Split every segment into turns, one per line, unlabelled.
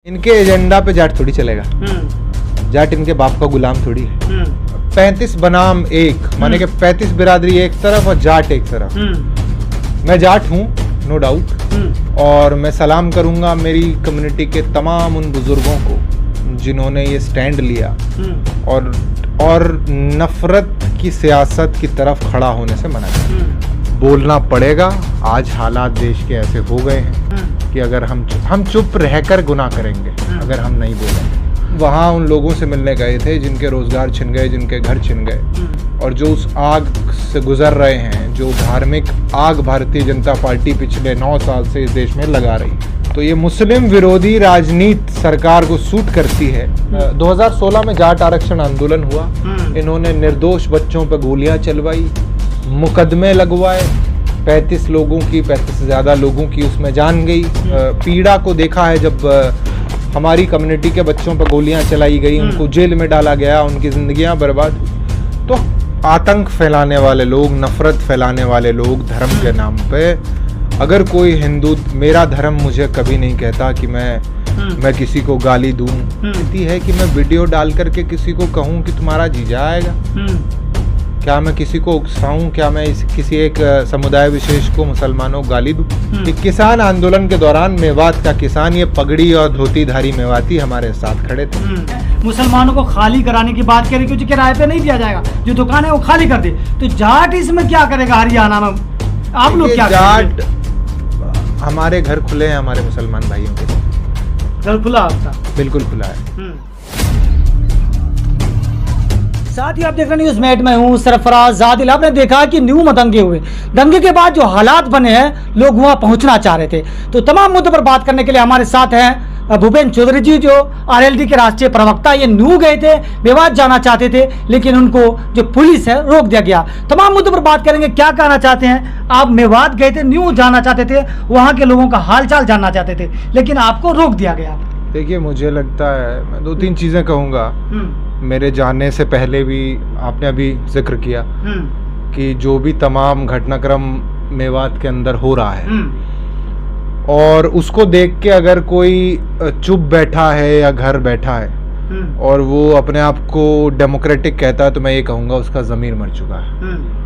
इनके एजेंडा पे जाट थोड़ी चलेगा। जाट इनके बाप का गुलाम थोड़ी है। 35 बनाम एक माने कि 35 बिरादरी एक तरफ और जाट एक तरफ। मैं जाट हूँ नो डाउट, और मैं सलाम करूंगा मेरी कम्युनिटी के तमाम उन बुजुर्गों को जिन्होंने ये स्टैंड लिया और नफरत की सियासत की तरफ खड़ा होने से मना किया। बोलना पड़ेगा, आज हालात देश के ऐसे हो गए हैं कि अगर हम चुप रहकर गुनाह करेंगे अगर हम नहीं बोलेंगे। वहाँ उन लोगों से मिलने गए थे जिनके रोजगार छिन गए, जिनके घर छिन गए, और जो उस आग से गुजर रहे हैं, जो धार्मिक आग भारतीय जनता पार्टी पिछले 9 साल से इस देश में लगा रही है। तो ये मुस्लिम विरोधी राजनीति सरकार को सूट करती है। 2016 में जाट आरक्षण आंदोलन हुआ, इन्होंने निर्दोष बच्चों पर गोलियां चलवाई, मुकदमे लगवाए, 35 लोगों की 35 से ज़्यादा लोगों की उसमें जान गई। पीड़ा को देखा है जब हमारी कम्युनिटी के बच्चों पर गोलियां चलाई गई, उनको जेल में डाला गया, उनकी जिंदगियां बर्बाद हुई। तो आतंक फैलाने वाले लोग, नफरत फैलाने वाले लोग धर्म के नाम पे, अगर कोई हिंदू, मेरा धर्म मुझे कभी नहीं कहता कि मैं किसी को गाली दूं, कहती है कि मैं वीडियो डाल करके किसी को कहूं कि तुम्हारा जीजा आएगा। क्या मैं किसी को उकसाऊं? क्या मैं किसी एक समुदाय विशेष को, मुसलमानों को गाली दूं? किसान आंदोलन के दौरान मेवात का किसान, ये पगड़ी और धोतीधारी मेवाती हमारे साथ खड़े थे।
मुसलमानों को खाली कराने की बात करें क्योंकि किराए पे नहीं दिया जाएगा, जो दुकान है वो खाली कर दे। तो जाट इसमें क्या करेगा? हरियाणा में आप लोग क्या
जाट, हमारे घर खुले हैं हमारे मुसलमान भाइयों के लिए।
घर खुला आपका?
बिल्कुल खुला है।
साथ ही आप देख रहे हैं न्यूज़ मेट में हूँ सरफराज आदिल। आपने देखा कि न्यू में दंगे हुए, दंगे के बाद जो हालात बने हैं, लोग वहाँ पहुँचना चाह रहे थे। तो तमाम मुद्दों पर बात करने के लिए हमारे साथ हैं भूपेंद्र चौधरी जी, जो आरएलडी के राष्ट्रीय प्रवक्ता। ये न्यू गए थे, मेवात जाना चाहते थे, लेकिन उनको जो पुलिस है रोक दिया गया। तमाम मुद्दों पर बात करेंगे। क्या कहना चाहते हैं आप? मेवात गए थे, न्यू जाना चाहते थे, वहाँ के लोगों का हालचाल जानना चाहते थे, लेकिन आपको रोक दिया गया।
देखिए, मुझे लगता है मैं 2-3 चीज़ें कहूँगा। मेरे जाने से पहले भी आपने अभी जिक्र किया कि जो भी तमाम घटनाक्रम मेवात के अंदर हो रहा है, और उसको देख के अगर कोई चुप बैठा है या घर बैठा है और वो अपने आप को डेमोक्रेटिक कहता है, तो मैं ये कहूँगा उसका ज़मीर मर चुका है।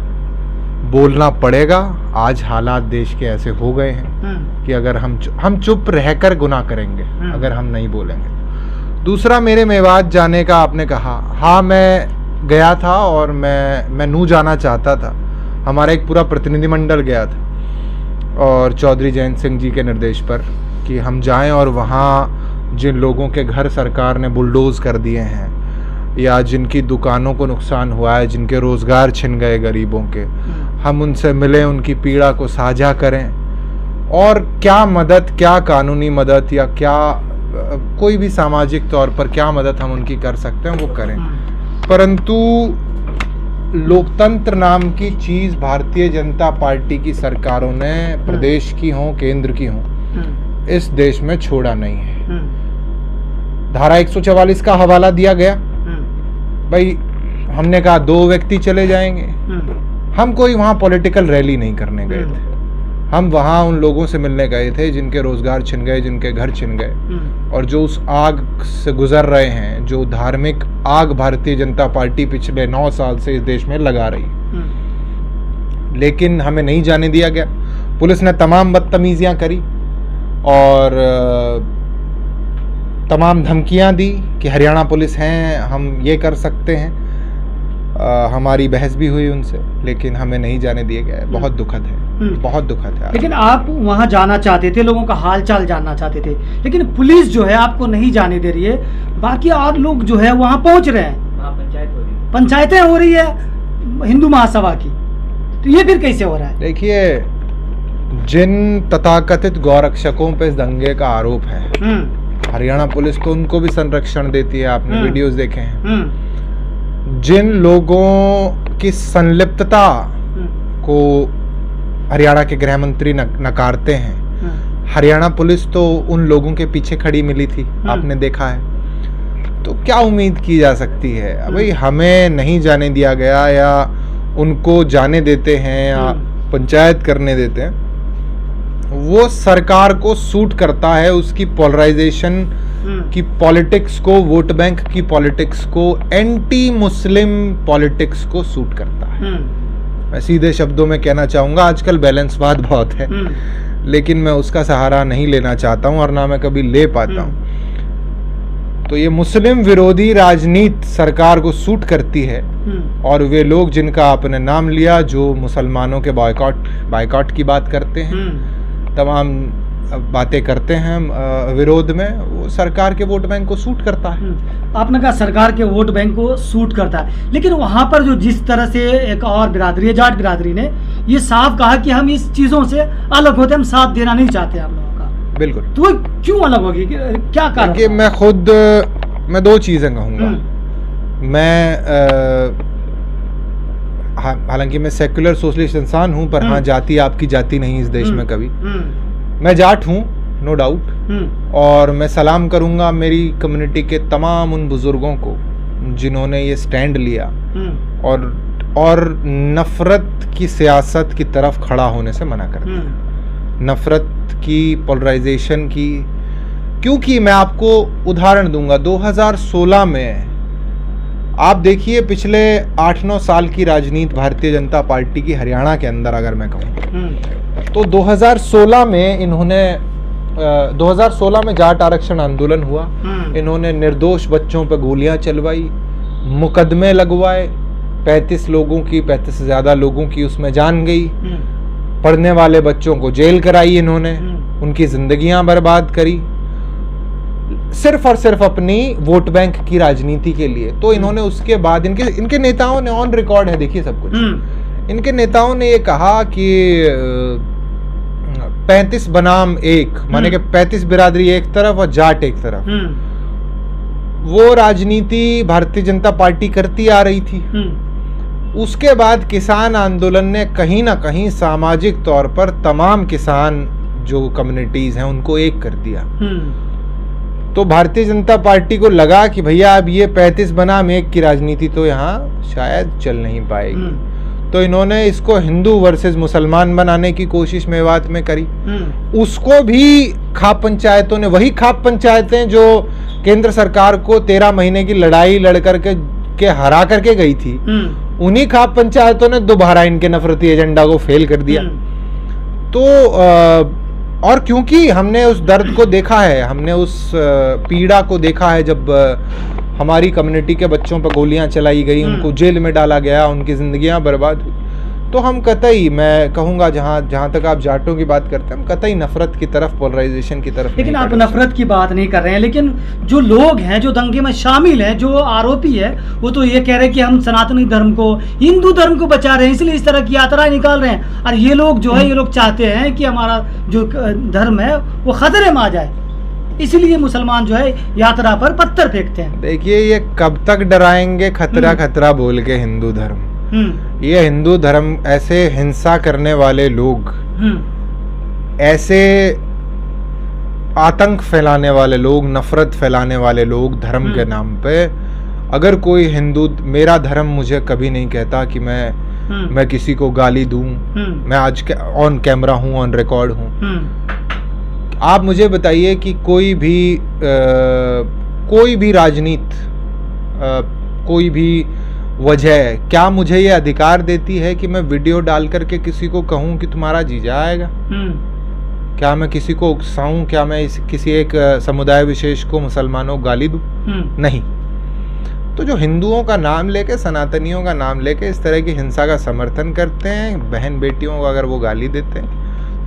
बोलना पड़ेगा, आज हालात देश के ऐसे हो गए हैं कि अगर हम चुप रहकर गुनाह करेंगे अगर हम नहीं बोलेंगे। दूसरा, मेरे मेवात जाने का आपने कहा, हाँ मैं गया था और मैं नू जाना चाहता था। हमारा एक पूरा प्रतिनिधिमंडल गया था और चौधरी जयंत सिंह जी के निर्देश पर कि हम जाएं और वहाँ जिन लोगों के घर सरकार ने बुलडोज कर दिए हैं या जिनकी दुकानों को नुकसान हुआ है, जिनके रोज़गार छिन गए गरीबों के, हम उनसे मिलें, उनकी पीड़ा को साझा करें, और क्या मदद, क्या कानूनी मदद या क्या कोई भी सामाजिक तौर पर क्या मदद हम उनकी कर सकते हैं वो करें। परंतु लोकतंत्र नाम की चीज़ भारतीय जनता पार्टी की सरकारों ने, प्रदेश की हों केंद्र की हों, इस देश में छोड़ा नहीं है। धारा 144 का हवाला दिया गया, भाई हमने कहा 2 व्यक्ति चले जाएंगे। हम कोई वहाँ पॉलिटिकल रैली नहीं करने गए थे, हम वहाँ उन लोगों से मिलने गए थे जिनके रोजगार छिन गए, जिनके घर छिन गए, और जो उस आग से गुजर रहे हैं, जो धार्मिक आग भारतीय जनता पार्टी पिछले 9 साल से इस देश में लगा रही है। लेकिन हमें नहीं जाने दिया गया। पुलिस ने तमाम बदतमीजियां करी और तमाम धमकियां दी कि हरियाणा पुलिस हैं, हम ये कर सकते हैं। हमारी बहस भी हुई उनसे, लेकिन हमें नहीं जाने दिया गया है। बहुत दुखद है, बहुत दुखद है।
लेकिन आप वहाँ जाना चाहते थे, लोगों का हालचाल जानना चाहते थे, लेकिन पुलिस जो है आपको नहीं जाने दे रही है। बाकी और लोग जो है वहाँ पहुँच रहे हैं, पंचायतें हो रही है हिंदू महासभा की, तो ये फिर कैसे हो रहा है?
देखिए, जिन तथाकथित गौरक्षकों पे इस दंगे का आरोप है, हरियाणा पुलिस तो उनको भी संरक्षण देती है, आपने वीडियोस देखे हैं। जिन लोगों की संलिप्तता को हरियाणा के गृह मंत्री नकारते हैं, हरियाणा पुलिस तो उन लोगों के पीछे खड़ी मिली थी, आपने देखा है। तो क्या उम्मीद की जा सकती है? भाई हमें नहीं जाने दिया गया या उनको जाने देते हैं या पंचायत करने देते हैं, वो सरकार को सूट करता है, उसकी पोलराइजेशन कि पॉलिटिक्स को, वोट बैंक की पॉलिटिक्स को, एंटी मुस्लिम पॉलिटिक्स को सूट करता है। मैं सीधे शब्दों में कहना चाहूंगा, आजकल बैलेंसवाद बहुत है, लेकिन मैं उसका सहारा नहीं लेना चाहता हूं और ना मैं कभी ले पाता हूं। तो ये मुस्लिम विरोधी राजनीति सरकार को सूट करती है और वे लोग जिनका आपने नाम लिया, जो मुसलमानों के बायकॉट की बात करते हैं, तमाम बातें करते हैं विरोध में, वो सरकार के वोट बैंक को सूट करता है।
आपने कहा सरकार के वोट बैंक को सूट करता है, लेकिन वहां पर जो जिस तरह से एक और बिरादरी है, जाट बिरादरी ने ये साफ कहा कि हम इस चीजों से अलग होते, हम साथ देना नहीं चाहते आप लोगों का। बिल्कुल। तो वो क्यों अलग होगी, क्या कारण?
कि मैं दो चीजें कहूंगा। मैं हालांकि मैं सेक्युलर सोशलिस्ट इंसान हूं, पर हाँ, जाति आपकी जाति नहीं इस देश में कभी। मैं जाट हूँ, नो डाउट, और मैं सलाम करूंगा मेरी कम्युनिटी के तमाम उन बुजुर्गों को जिन्होंने ये स्टैंड लिया और नफरत की सियासत की तरफ खड़ा होने से मना कर दिया, नफरत की, पोलराइजेशन की। क्योंकि मैं आपको उदाहरण दूंगा, 2016 में आप देखिए, पिछले 8-9 साल की राजनीति भारतीय जनता पार्टी की हरियाणा के अंदर अगर मैं कहूँ तो 2016 में जाट आरक्षण आंदोलन हुआ। इन्होंने निर्दोष बच्चों पर गोलियां चलवाई, मुकदमे लगवाए, 35 से ज्यादा लोगों की उसमें जान गई, पढ़ने वाले बच्चों को जेल कराई इन्होंने, उनकी जिंदगियां बर्बाद करी, सिर्फ और सिर्फ अपनी वोट बैंक की राजनीति के लिए। तो इन्होंने उसके बाद इनके नेताओं ने, ऑन रिकॉर्ड है, देखिए सब कुछ, इनके नेताओं ने ये कहा कि 35 बनाम 1, माने कि 35 बिरादरी एक तरफ और जाट एक तरफ, वो राजनीति भारतीय जनता पार्टी करती आ रही थी। उसके बाद किसान आंदोलन ने कहीं ना कहीं सामाजिक तौर पर तमाम किसान जो कम्युनिटीज हैं उनको एक कर दिया। तो भारतीय जनता पार्टी को लगा कि भैया अब ये 35 बनाम 1 की राजनीति तो यहाँ शायद चल नहीं पाएगी। तो इन्होंने इसको हिंदू वर्सेस मुसलमान बनाने की कोशिश मेवात में करी। उसको भी खाप पंचायतों ने, वही खाप पंचायतें जो केंद्र सरकार को 13 महीने की लड़ाई लड़ करके हरा करके गई थी, उन्हीं खाप पंचायतों ने दोबारा इनके नफरती एजेंडा को फेल कर दिया। तो और क्योंकि हमने उस दर्द को देखा है, हमने उस पीड़ा को देखा है, जब हमारी कम्युनिटी के बच्चों पर गोलियां चलाई गई, उनको जेल में डाला गया, उनकी जिंदगियां बर्बाद हुई, तो हम कतई, मैं कहूँगा जहाँ तक आप जाटों की बात करते हैं, हम कतई नफरत की तरफ, पोलराइजेशन की तरफ।
लेकिन आप नफरत की बात नहीं कर रहे हैं, लेकिन जो लोग हैं, जो दंगे में शामिल हैं, जो आरोपी है, वो तो ये कह रहे हैं कि हम सनातनी धर्म को, हिंदू धर्म को बचा रहे हैं, इसलिए इस तरह की यात्राएं निकाल रहे हैं। और ये लोग जो है, ये लोग चाहते हैं कि हमारा जो धर्म है वो खतरे में आ जाए, इसलिए मुसलमान जो है यात्रा पर पत्थर फेंकते हैं।
देखिए, ये कब तक डराएंगे खतरा खतरा बोल के हिंदू धर्म। ये हिंदू धर्म, ऐसे हिंसा करने वाले लोग, ऐसे आतंक फैलाने वाले लोग, नफरत फैलाने वाले लोग धर्म के नाम पे, अगर कोई हिंदू, मेरा धर्म मुझे कभी नहीं कहता कि मैं किसी को गाली दूं। मैं आज ऑन कैमरा हूं, ऑन रिकॉर्ड हूं। आप मुझे बताइए कि कोई भी राजनीति, कोई भी वजह क्या मुझे ये अधिकार देती है कि मैं वीडियो डाल करके किसी को कहूं कि तुम्हारा जीजा आएगा? क्या मैं किसी को उकसाऊं? क्या मैं किसी एक समुदाय विशेष को, मुसलमानों को गाली दूं? नहीं। तो जो हिंदुओं का नाम लेके, सनातनियों का नाम लेके इस तरह की हिंसा का समर्थन करते हैं, बहन बेटियों को अगर वो गाली देते हैं,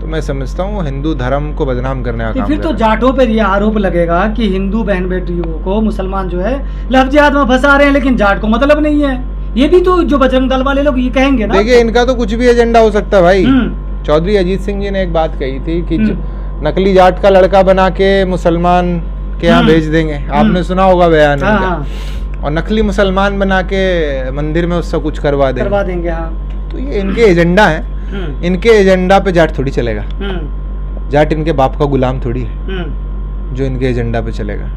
तो मैं समझता हूँ हिंदू धर्म को बदनाम करने का काम।
फिर तो जाटों पर यह आरोप लगेगा कि हिंदू बहन बेटियों को मुसलमान जो है लफ्ज़ियात में फंसा रहे हैं, लेकिन जाट को मतलब नहीं है। ये भी तो जो बजरंग दल वाले लोग ये कहेंगे ना।
देखिए, इनका तो कुछ भी एजेंडा हो सकता है भाई। चौधरी अजीत सिंह जी ने एक बात कही थी कि नकली जाट का लड़का बना के मुसलमान के यहाँ भेज देंगे, आपने सुना होगा बयान। और नकली मुसलमान बना के मंदिर में उससे कुछ करवा देंगे। तो ये इनके एजेंडा है। इनके एजेंडा पे जाट थोड़ी चलेगा। जाट इनके बाप का गुलाम थोड़ी है जो इनके एजेंडा पे चलेगा।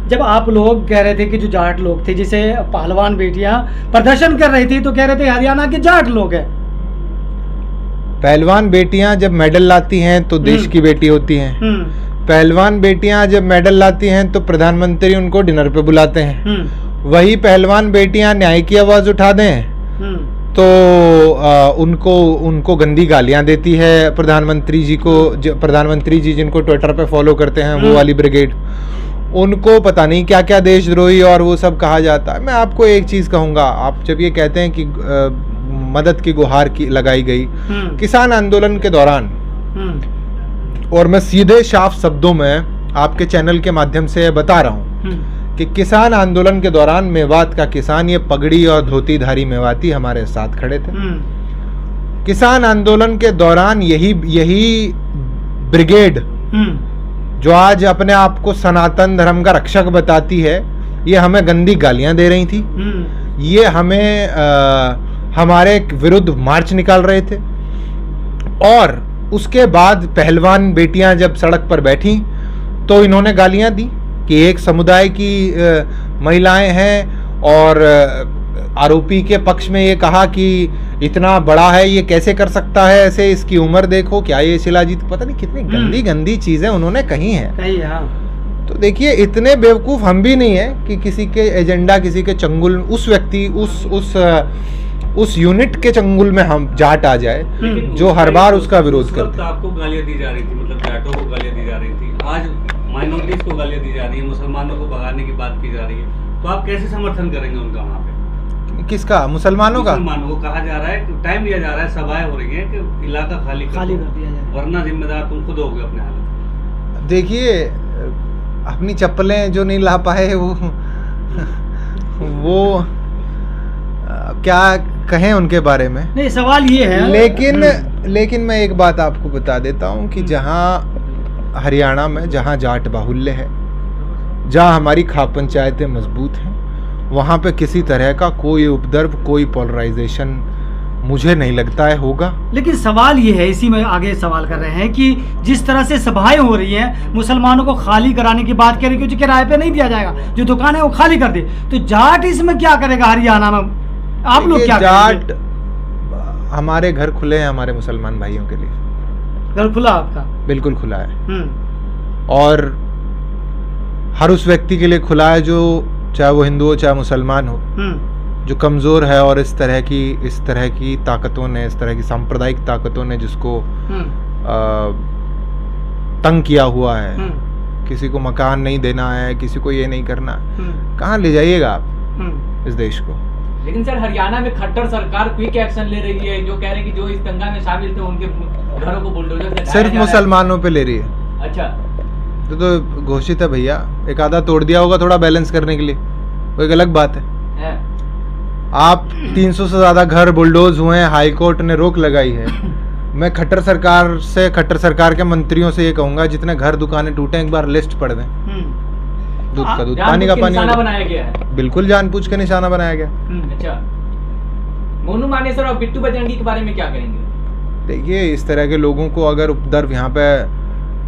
जब आप लोग कह रहे थे कि जो जाट लोग थे, जिसे पहलवान बेटियां प्रदर्शन कर रही थी, तो कह रहे थे हरियाणा के जाट लोग हैं।
पहलवान बेटियां जब मेडल लाती हैं तो देश की बेटी होती हैं, पहलवान बेटियां जब मेडल लाती हैं तो प्रधानमंत्री उनको डिनर पे बुलाते हैं। वही पहलवान बेटियां न्याय की आवाज उठा दें तो उनको गंदी गालियां देती है प्रधानमंत्री जी को। प्रधानमंत्री जी जिनको ट्विटर पे फॉलो करते हैं, वो वाली ब्रिगेड, उनको पता नहीं क्या क्या देशद्रोही और वो सब कहा जाता है। मैं आपको एक चीज कहूंगा, आप जब ये कहते हैं कि मदद की गुहार की लगाई गई किसान आंदोलन के दौरान, और मैं सीधे साफ शब्दों में आपके चैनल के माध्यम से बता रहा हूं कि किसान आंदोलन के दौरान मेवात का किसान, ये पगड़ी और धोतीधारी मेवाती हमारे साथ खड़े थे। किसान आंदोलन के दौरान यही ब्रिगेड जो आज अपने आप को सनातन धर्म का रक्षक बताती है, ये हमें गंदी गालियां दे रही थी। ये हमें हमारे विरुद्ध मार्च निकाल रहे थे। और उसके बाद पहलवान बेटियां जब सड़क पर बैठी तो इन्होंने गालियां दी कि एक समुदाय की महिलाएं हैं, और आरोपी के पक्ष में ये कहा कि इतना बड़ा है, ये कैसे कर सकता है ऐसे, इसकी उम्र देखो, क्या ये शिलाजीत, पता नहीं कितनी गंदी गंदी चीजें उन्होंने कही हैं। तो देखिए, इतने बेवकूफ हम भी नहीं है कि किसी के एजेंडा, किसी के चंगुल, उस व्यक्ति उस यूनिट के चंगुल में हम जाट आ जाए जो हर बार उसका विरोध करते हैं।
आपको गालियां दी जा रही थी, मतलब जाटों को गालियां दी जा रही थी, आज माइनॉरिटीज को गालियां दी जा रही है, मुसलमानों को भगाने की बात की जा रही है, तो आप कैसे समर्थन करेंगे उनका वहाँ पे?
किसका? मुसलमानों का?
मुसलमानों को कहा जा रहा है, टाइम दिया जा रहा है, सभाएं हो रही है कि इलाका खाली कर दिया जाए, वरना जिम्मेदार तुम खुद होगे अपने हालत।
देखिए, अपनी चप्पलें जो नहीं ला पाए वो क्या कहें उनके बारे में।
नहीं, सवाल ये है,
लेकिन मैं एक बात आपको बता देता हूं कि जहां हरियाणा में जहां जाट बाहुल्य है, जहां हमारी खाप पंचायतें मजबूत हैं, वहां पे किसी तरह का कोई उपद्रव, कोई पोलराइजेशन मुझे नहीं लगता है होगा।
लेकिन सवाल ये है, इसी में आगे सवाल कर रहे हैं कि जिस तरह से सभाएं हो रही हैं, मुसलमानों को खाली कराने की बात करें, क्योंकि किराए पे नहीं दिया जाएगा, जो दुकान है वो खाली कर दे, तो जाट इसमें क्या करेगा? हरियाणा में आप लोग क्या
जाट, हमारे घर खुले हैं हमारे मुसलमान भाइयों के लिए।
घर खुला आपका? बिल्कुल
खुला है, और हर उस व्यक्ति के लिए खुला है जो, चाहे वो हिंदू हो चाहे मुसलमान हो, जो कमजोर है और इस तरह की ताकतों ने, इस तरह की सांप्रदायिक ताकतों ने जिसको तंग किया हुआ है, किसी को मकान नहीं देना है, किसी को ये नहीं करना, कहाँ ले जाइएगा आप इस देश को?
लेकिन सर, हरियाणा में खट्टर सरकार क्विक एक्शन ले रही है, जो कह रहे हैं कि जो इस दंगा में शामिल थे उनके घरों को बुलडोजर से
सिर्फ मुसलमानों पे ले रही है।
अच्छा,
तो घोषित है भैया, एक आधा तोड़ दिया होगा थोड़ा बैलेंस करने के लिए, वो एक अलग बात है। आप 300 से ज्यादा घर बुलडोज हुए हैं, हाई कोर्ट ने रोक लगाई है। मैं खट्टर सरकार के मंत्रियों से ये कहूंगा, जितने घर दुकानें टूटे एक बार लिस्ट पढ़ दें। दूध का दूध, पानी का पानी,
बनाया गया है,
बिल्कुल जानबूझ के निशाना बनाया गया।
अच्छा, मोनू मानेसर और बिट्टू बजरंगी के बारे में क्या कहेंगे?
देखिए, इस तरह के लोगों को अगर उपद्रव यहाँ पे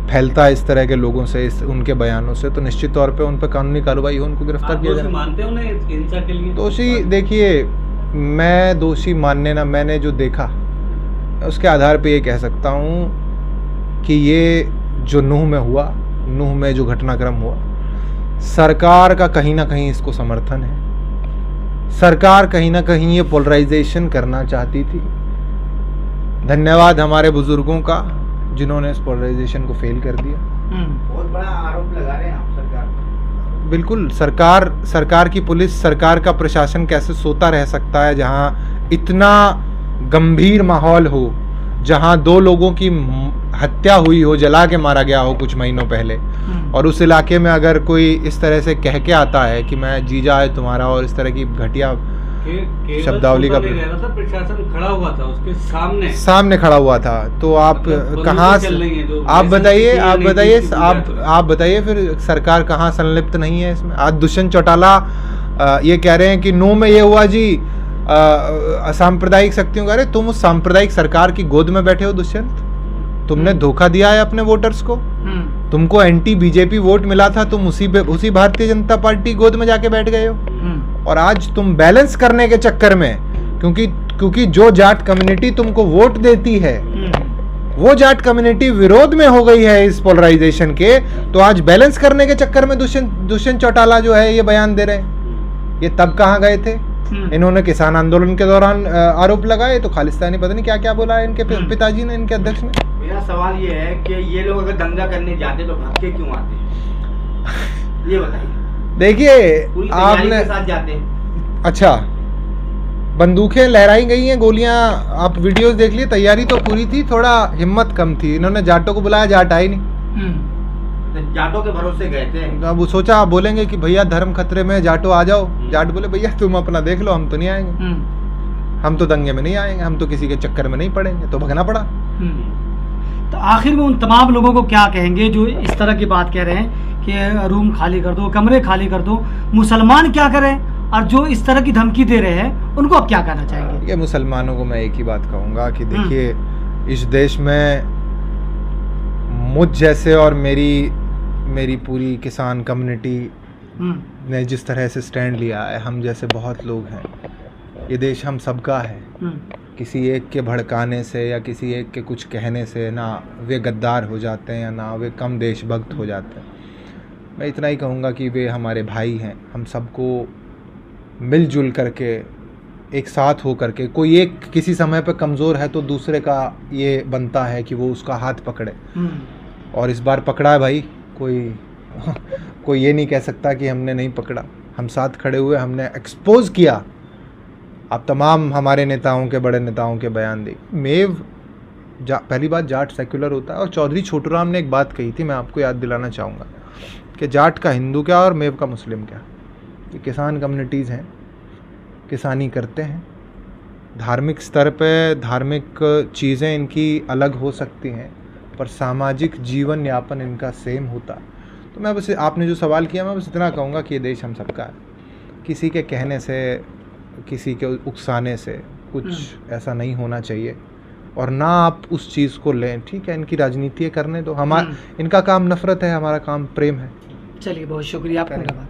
फैलता है, इस तरह के लोगों से, उनके बयानों से, तो निश्चित तौर पे उन पर कानूनी कार्रवाई हो, उनको गिरफ्तार किया जाए।
मानते हो हिंसा के लिए
दोषी? देखिए, मैं दोषी मानने ना, मैंने जो देखा उसके आधार पे ये कह सकता हूँ कि ये जो नूह में हुआ, नूह में जो घटनाक्रम हुआ, सरकार का कहीं ना कहीं इसको समर्थन है। सरकार कहीं ना कहीं ये पोलराइजेशन करना चाहती थी। धन्यवाद हमारे बुजुर्गों का जिन्होंने इस पोलराइजेशन को फेल कर दिया।
बहुत बड़ा आरोप लगा रहे हैं आप सरकार।
बिल्कुल, सरकार की पुलिस, सरकार का प्रशासन कैसे सोता रह सकता है जहां इतना गंभीर माहौल हो, जहां 2 लोगों की हत्या हुई हो, जला के मारा गया हो कुछ महीनों पहले, और उस इलाके में अगर कोई इस तरह से कह के आता है कि मैं जीजा है तुम्हारा, और इस तरह की घटिया शब्दावली का
प्रशासन खड़ा हुआ था, उसके
सामने खड़ा हुआ था, तो आप कहाँ से, आप बताइए फिर सरकार कहाँ संलिप्त नहीं है इसमें? आज दुष्यंत चौटाला ये कह रहे हैं कि नूह में ये हुआ जी, असांप्रदायिक शक्तियों का। अरे तुम उस सांप्रदायिक सरकार की गोद में बैठे हो दुष्यंत, तुमने धोखा दिया है अपने वोटर्स को, तुमको एंटी बीजेपी वोट मिला था, तुम उसी भारतीय जनता पार्टी गोद में जाके बैठ गए हो। और आज तुम बैलेंस करने के चक्कर में, क्योंकि जो जाट कम्युनिटी तुमको वोट देती है, वो जाट कम्युनिटी विरोध में हो गई है इस पोलराइजेशन के, तो आज बैलेंस करने के चक्कर में दुष्यंत चौटाला जो है ये बयान दे रहे हैं। ये तब कहाँ गए थे? इन्होंने किसान आंदोलन के दौरान आरोप लगाए तो खालिस्तानी पता नहीं क्या क्या बोला है इनके पिताजी ने, इनके अध्यक्ष ने।
मेरा सवाल ये है कि ये लोग अगर दंगा करने जाते तो भाग के क्यों आते हैं, ये बताइए।
देखिए आपने
के साथ जाते हैं।
अच्छा, बंदूकें लहराई गई हैं, गोलियां, आप वीडियोस देख लिए, तैयारी तो पूरी थी, थोड़ा हिम्मत कम थी। इन्होंने जाटों को बुलाया, जाट आई नहीं,
तो जाटों के भरोसे गए थे।
अब वो सोचा आप बोलेंगे कि भैया धर्म खतरे में, जाटो आ जाओ। जाट बोले भैया तुम अपना देख लो, हम तो नहीं आएंगे, हम तो दंगे में नहीं आएंगे, हम तो किसी के चक्कर में नहीं पड़ेंगे, तो भगना पड़ा।
तो आखिर में उन तमाम लोगों को क्या कहेंगे जो इस तरह की बात कह रहे हैं कि रूम खाली कर दो, कमरे खाली कर दो? मुसलमान क्या करें और जो इस तरह की धमकी दे रहे हैं उनको आप क्या कहना चाहेंगे?
ये मुसलमानों को मैं एक ही बात कहूँगा कि देखिए, इस देश में मुझ जैसे और मेरी पूरी किसान कम्युनिटी ने जिस तरह से स्टैंड लिया है, हम जैसे बहुत लोग हैं, ये देश हम सबका है। किसी एक के भड़काने से या किसी एक के कुछ कहने से ना वे गद्दार हो जाते हैं या ना वे कम देशभक्त हो जाते हैं। मैं इतना ही कहूँगा कि वे हमारे भाई हैं। हम सबको मिलजुल करके, एक साथ हो करके, कोई एक किसी समय पर कमज़ोर है तो दूसरे का ये बनता है कि वो उसका हाथ पकड़े, और इस बार पकड़ा है भाई। कोई ये नहीं कह सकता कि हमने नहीं पकड़ा। हम साथ खड़े हुए, हमने एक्सपोज किया। आप तमाम हमारे नेताओं के, बड़े नेताओं के बयान दी। पहली बात, जाट सेक्युलर होता है, और चौधरी छोटूराम ने एक बात कही थी, मैं आपको याद दिलाना चाहूँगा कि जाट का हिंदू क्या और मेव का मुस्लिम क्या। ये किसान कम्युनिटीज़ हैं, किसानी करते हैं, धार्मिक स्तर पे धार्मिक चीज़ें इनकी अलग हो सकती हैं, पर सामाजिक जीवन यापन इनका सेम होता। तो मैं बस, आपने जो सवाल किया, मैं बस इतना कहूँगा कि ये देश हम सबका है। किसी के कहने से, किसी के उकसाने से कुछ ऐसा नहीं होना चाहिए, और ना आप उस चीज़ को लें। ठीक है, इनकी राजनीति करने दो, इनका काम नफरत है, हमारा काम प्रेम है।
चलिए, बहुत शुक्रिया आपका।